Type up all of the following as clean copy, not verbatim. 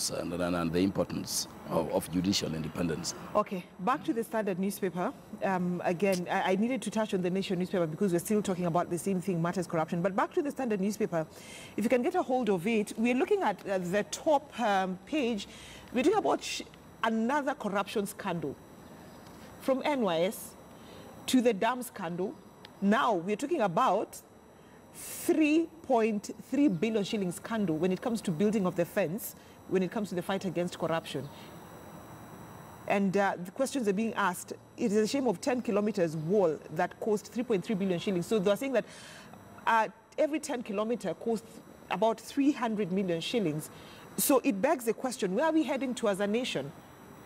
and the importance of judicial independence. Okay, back to the Standard newspaper. Again, I needed to touch on the Nation newspaper because we're still talking about the same thing, matters corruption. But back to the Standard newspaper, if you can get a hold of it, we're looking at the top page. We're talking about another corruption scandal. From NYS to the dam scandal, now we're talking about 3.3 billion shilling scandal when it comes to building of the fence, when it comes to the fight against corruption. And the questions are being asked. It is a shame of 10 kilometers wall that cost 3.3 billion shillings. So they're saying that every 10 kilometer costs about 300 million shillings. So it begs the question, where are we heading to as a nation?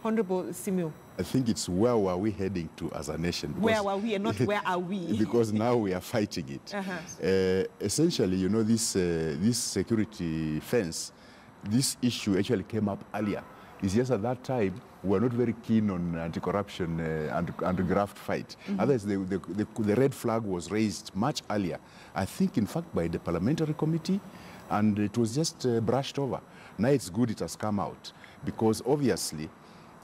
Honorable Simiu. I think it's where were we heading to as a nation. Where were we and not where are we? Because now we are fighting it. Essentially, you know, this security fence, this issue actually came up earlier. It's just at that time, we were not very keen on anti-corruption and graft fight. Otherwise, the red flag was raised much earlier. I think, in fact, by the parliamentary committee, and it was just brushed over. Now it's good it has come out, because obviously,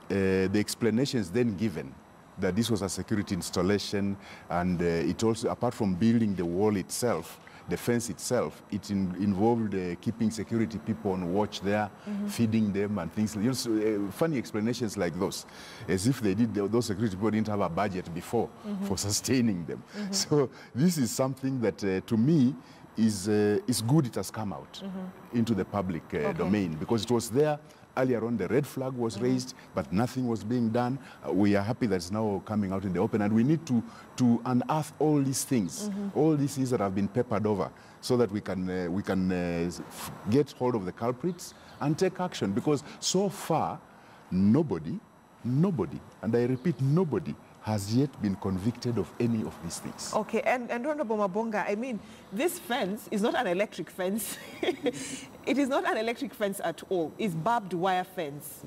the explanations then given that this was a security installation, and it also, apart from building the wall itself, the fence itself, it involved keeping security people on watch there, feeding them and things. Funny explanations like those, as if they did, those security people didn't have a budget before for sustaining them. So this is something that, to me, is good it has come out into the public domain, because it was there. Earlier on, the red flag was raised, but nothing was being done. We are happy that it's now coming out in the open, and we need to unearth all these things, all these things that have been papered over, so that we can get hold of the culprits and take action. Because so far, nobody, and I repeat, nobody has yet been convicted of any of these things. Okay, and Honorable Mabonga, I mean, this fence is not an electric fence. It is not an electric fence at all. It's barbed wire fence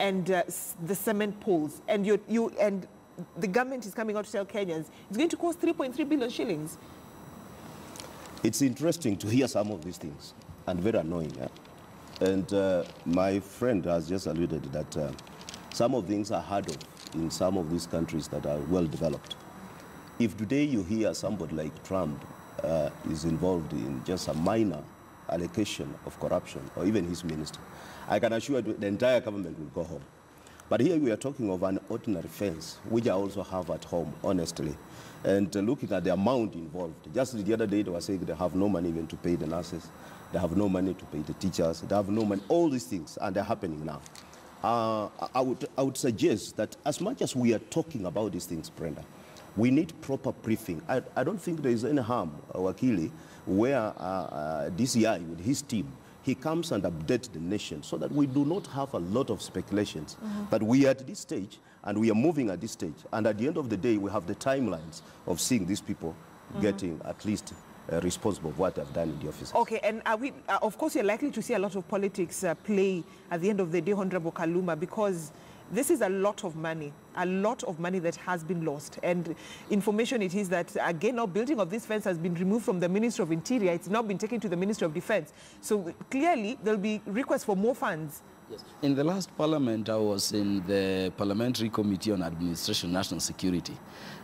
and the cement poles. And and the government is coming out to tell Kenyans it's going to cost 3.3 billion shillings. It's interesting to hear some of these things, and very annoying. And my friend has just alluded that some of things are heard of in some of these countries that are well developed. If today you hear somebody like Trump is involved in just a minor allegation of corruption, or even his minister, I can assure you the entire government will go home. But here we are talking of an ordinary fence, which I also have at home, honestly. And looking at the amount involved, just the other day they were saying they have no money even to pay the nurses, they have no money to pay the teachers, they have no money, all these things, and they're happening now. I would suggest that as much as we are talking about these things, Brenda, we need proper briefing. I don't think there is any harm, Wakili, where DCI with his team, he comes and updates the nation so that we do not have a lot of speculations. But we are at this stage, and we are moving at this stage. And at the end of the day, we have the timelines of seeing these people getting at least responsible of what they've done in the office. Okay, and are we, of course, you're likely to see a lot of politics play at the end of the day, Honorable Kaluma, because this is a lot of money that has been lost. And information it is that, again, now building of this fence has been removed from the Ministry of Interior. It's now been taken to the Ministry of Defense. So clearly, there'll be requests for more funds. Yes. In the last parliament, I was in the Parliamentary Committee on Administration and National Security.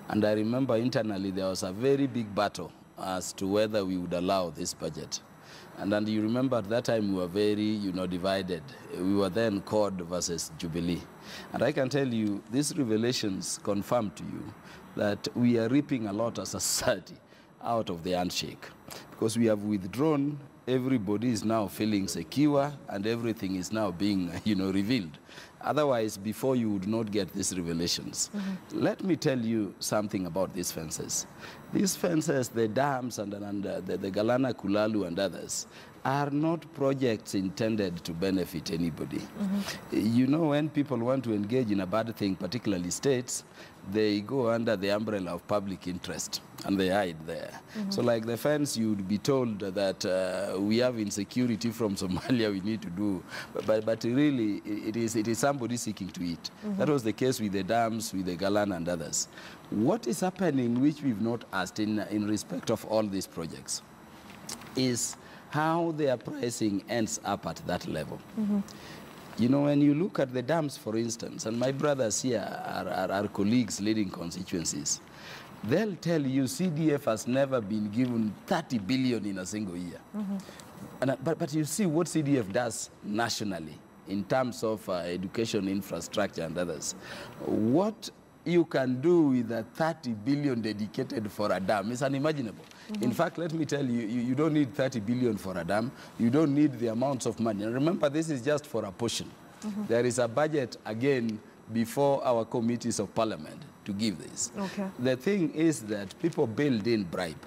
And I remember internally there was a very big battle as to whether we would allow this budget. And then you remember at that time we were very, divided. We were then CORD versus Jubilee. And I can tell you, these revelations confirm to you that we are reaping a lot as a society out of the handshake. Because we have withdrawn, everybody is now feeling secure, and everything is now being, revealed. Otherwise, before you would not get these revelations. Let me tell you something about these fences. These fences, the dams and the Galana Kulalu and others, are not projects intended to benefit anybody. When people want to engage in a bad thing, particularly states, they go under the umbrella of public interest and they hide there. So like the fence, you'd be told that we have insecurity from Somalia, we need to do, but really it is somebody seeking to eat. That was the case with the dams, with the Galan and others. What is happening, which we've not asked in respect of all these projects, is how their pricing ends up at that level. You know, when you look at the dams, for instance, and my brothers here are colleagues leading constituencies, they'll tell you CDF has never been given 30 billion in a single year. But you see what CDF does nationally in terms of education, infrastructure, and others. What you can do with a 30 billion dedicated for a dam is unimaginable. In fact, let me tell you, you don't need 30 billion for a dam. You don't need the amounts of money. And remember, this is just for a portion. There is a budget, again, before our committees of parliament to give this. The thing is that people build in bribe.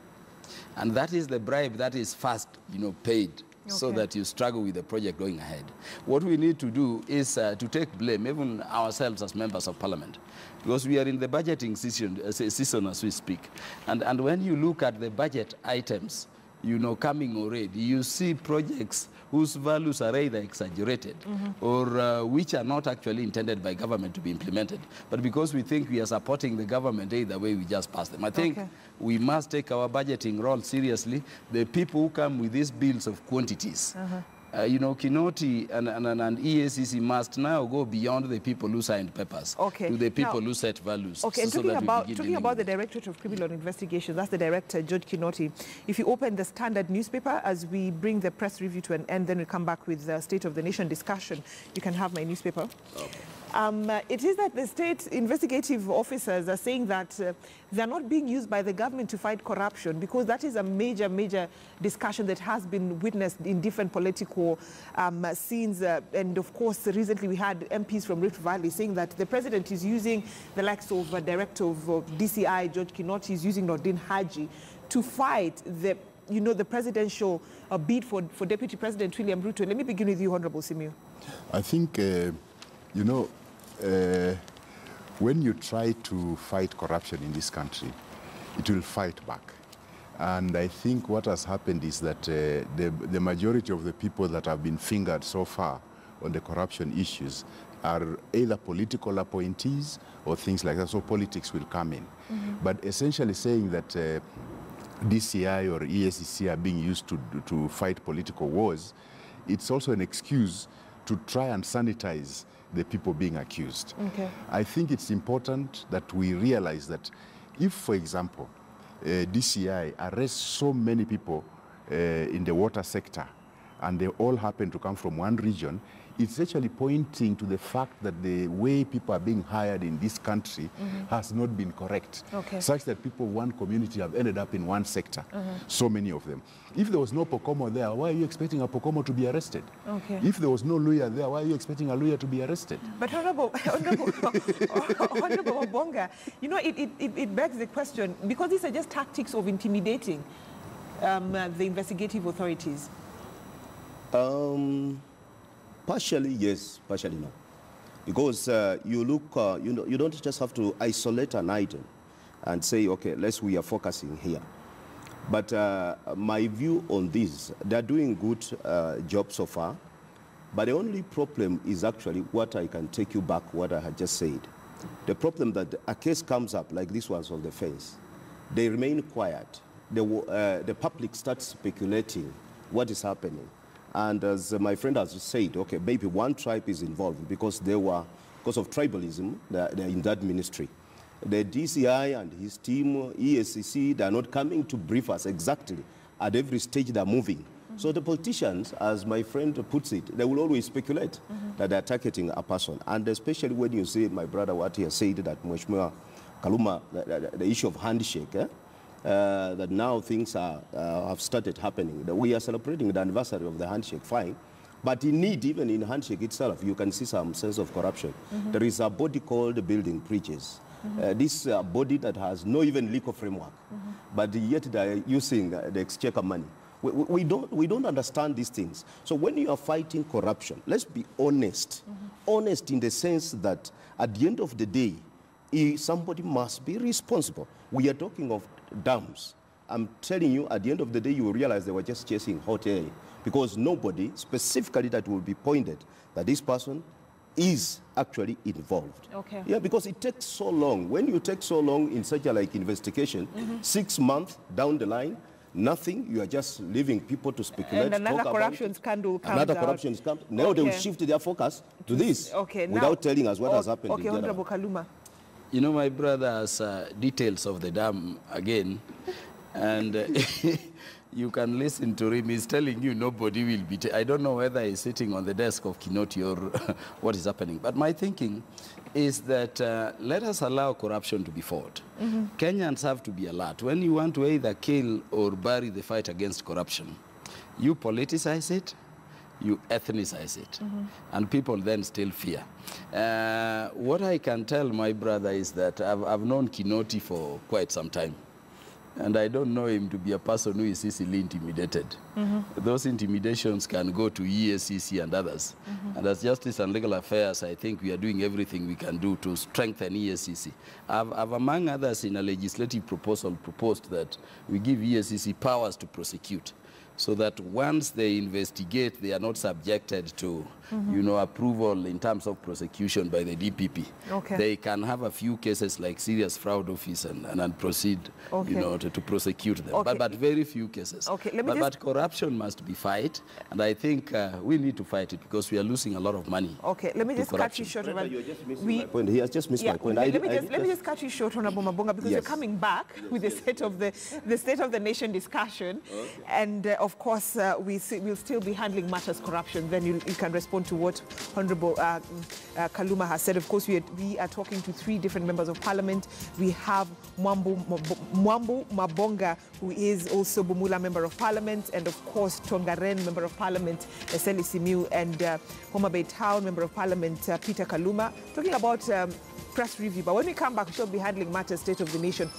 And that is the bribe that is fast, you know, paid. So that you struggle with the project going ahead. What we need to do is to take blame, even ourselves as members of parliament, because we are in the budgeting season as we speak. And when you look at the budget items, you know, coming already, you see projects whose values are either exaggerated or which are not actually intended by government to be implemented. But because we think we are supporting the government either way, we just pass them. I think we must take our budgeting role seriously. The people who come with these bills of quantities, you know, Kinoti and EACC must now go beyond the people who signed papers to the people who set values. And talking about the Directorate of Criminal Investigations, that's the director, Judge Kinoti. If you open the Standard newspaper, as we bring the press review to an end, then we'll come back with the State of the Nation discussion. You can have my newspaper. It is that the state investigative officers are saying that they're not being used by the government to fight corruption, because that is a major discussion that has been witnessed in different political scenes. And of course, recently we had MPs from Rift Valley saying that the president is using the likes of Director of DCI, George Kinoti, is using Nordin Haji to fight the, you know, the presidential bid for Deputy President William Ruto. Let me begin with you, Honorable Simiyu. I think, you know, when you try to fight corruption in this country, it will fight back. And I think what has happened is that the majority of the people that have been fingered so far on the corruption issues are either political appointees or things like that, so politics will come in. But essentially saying that DCI or EACC are being used to fight political wars, it's also an excuse to try and sanitize the people being accused. I think it's important that we realize that if, for example, DCI arrests so many people in the water sector and they all happen to come from one region, it's actually pointing to the fact that the way people are being hired in this country has not been correct, such that people of one community have ended up in one sector, so many of them. If there was no Pokomo there, why are you expecting a Pokomo to be arrested? If there was no Luya there, why are you expecting a Luya to be arrested? But Honorable Wabonga, you know, it begs the question, because these are just tactics of intimidating the investigative authorities. Partially yes, partially no. Because you look, you don't just have to isolate an item and say, okay, we are focusing here. But my view on this, they're doing good job so far. But the only problem is actually what I can take you back, what I had just said. The problem that a case comes up, like this one on the fence, they remain quiet. The public starts speculating what is happening. And as my friend has said, okay, maybe one tribe is involved because because of tribalism, they're in that ministry. The DCI and his team, EACC, they're not coming to brief us exactly at every stage they're moving. So the politicians, as my friend puts it, they will always speculate that they're targeting a person. And especially when you see, my brother, what he has said, that Mheshimiwa Kaluma, the issue of handshake, that now things have started happening. We are celebrating the anniversary of the handshake, fine. But indeed, even in handshake itself, you can see some sense of corruption. There is a body called Building Bridges. This body that has no even legal framework, but yet they are using the exchequer money. We don't understand these things. So when you are fighting corruption, let's be honest. Honest in the sense that at the end of the day, somebody must be responsible. We are talking of dams. I'm telling you, at the end of the day, you will realize they were just chasing hot air, because nobody specifically that will be pointed that this person is actually involved. Yeah, because it takes so long. When you take so long in such a investigation, 6 months down the line, nothing. You are just leaving people to speculate. And another talk corruption about it. scandal comes Another out. corruption scandal. Now they will shift their focus to this without telling us what has happened. Okay, Honorable Kaluma. You know, my brother has details of the dam again, and you can listen to him. He's telling you nobody will be. I don't know whether he's sitting on the desk of Kinoti or what is happening. But my thinking is that let us allow corruption to be fought. Kenyans have to be alert. When you want to either kill or bury the fight against corruption, you politicize it, you ethnicize it, and people then still fear. What I can tell my brother is that I've known Kinoti for quite some time, and I don't know him to be a person who is easily intimidated. Those intimidations can go to EACC and others. And as Justice and Legal Affairs, I think we are doing everything we can do to strengthen EACC. I've among others, in a legislative proposal, proposed that we give EACC powers to prosecute, so that once they investigate, they are not subjected to, you know, approval in terms of prosecution by the DPP. They can have a few cases like serious fraud office and proceed, you know, to prosecute them. But very few cases. But corruption must be fight, and I think we need to fight it because we are losing a lot of money. Let me just cut you short. You're just missing my point. He has just missed my point. Let me just cut you short, Honorable Mabonga, because you're coming back with the state of the nation discussion, and of course we'll still be handling matters corruption. Then you can respond to what Honorable Kaluma has said. Of course, we are talking to 3 different members of parliament. We have Mwambu Mabonga, who is also Bumula member of parliament, and of course Tongaren member of parliament, Eseli Simiu, and Homa Bay Town member of parliament, Peter Kaluma, talking about press review. But when we come back, we shall be handling matters state of the nation.